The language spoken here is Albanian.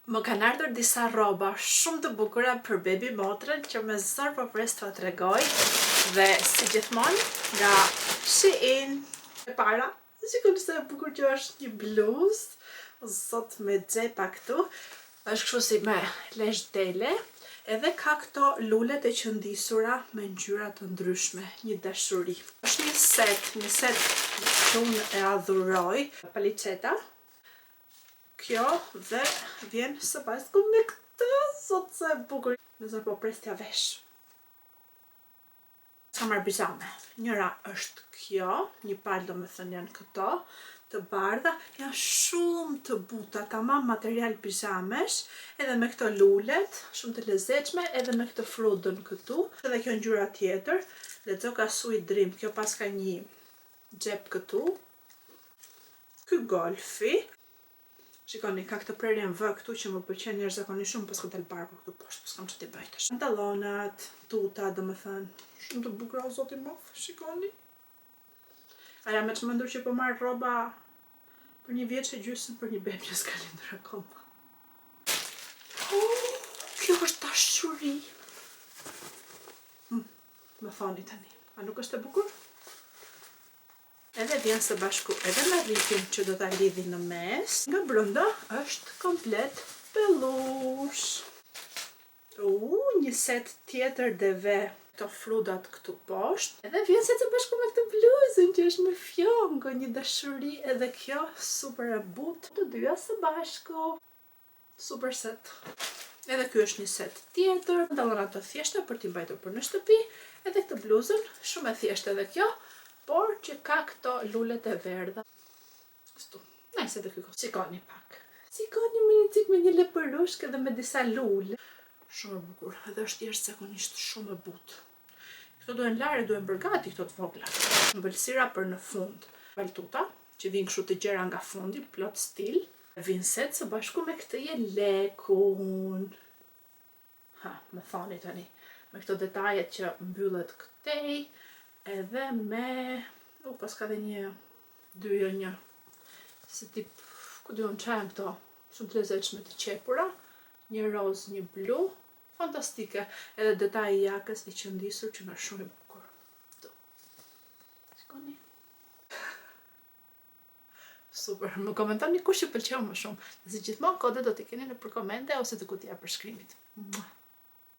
Më kanë ardhur disa rroba shumë të bukura për baby motrën që me zor po pres t'ua tregoj dhe si gjithmonë nga Shein. E para, shikoni sa e bukur që është një bluzë zot me xhepa këtu. Është kështu si me lesh dele. Edhe ka këto lulet e qëndisura me ngjyra të ndryshme, një dashuri. Është një set që unë e adhuroj, paliceta. Kjo dhe vjen së bashku me këtë, sot se e bukur. Me zor po pres t'ja vesh. Ka marrë bizame. Njëra është kjo, një palë do me thënë janë këto, të bardha, janë shumë të buta, tamam material bizamesh, edhe me këto lulet, shumë të lezetshme, edhe me këtë frudën këtu, edhe kjo ngjyra tjetër, lexo ka Sweet Dream, kjo pas ka një xhep këtu, ky golfi, shikoni, ka këtë prerje në V këtu që më pëlqen jashtëzakonisht shumë, pas ka dal barku këtu poshtë, pas kam që t'i bëjtësh. Pantallonat, tuta, do me thënë, shumë të bukura o zoti mof, shikoni. Aja me të mëndur që po marrë roba për një vjeç e gjysmë për një bebë që s'ka lindur akoma. Kjo është dashuri. Më thoni tani, a nuk është e bukur? Edhe vjen së bashku edhe me rrifin që do ta lidhi në mes. Nga brenda është komplet pellush. Një set tjetër deve këto frudat këtu poshtë. Edhe vjen së bashku me këtë bluzën që është me fjongo, një dashuri edhe kjo super e butë. Të dyja së bashku. Super set. Edhe ky është një set tjetër. Pantallona të thjeshta për t'i mbajtur për në shtëpi. Edhe këtë bluzën, shumë e thjeshtë edhe kjo. Por që ka këto lulet e verdha. Kështu, najse dhe kjo. Shikoni pak. Shikoni me një cik me një lepërushk edhe me disa lule. Shumë e bukur, edhe është jashtëzakonisht shumë e butë. Këto duhen larë, duhen bërgati këto të vogla. Mbëlsira për në fund. Baltuta, që vinë kështu të gjera nga fundi, plot stil. Vinë set së bashku me këtë jelekun. Me thoni tani. Me këto detajet që mbyllet këtej. Edhe me... pas ka dhe një... një... si tip... ku duon qajnë këto... shumë të lezetshme të qepura. Një roz, një blu. Fantastike. Edhe detaj i jakës i qëndisur që nga shumë i bukur. Shikoni. Super. Më komentoni kush i pëlqeu më shumë. Dhe si gjithmonë kodet do t'i keni në për komente ose të kutija për shkrimit.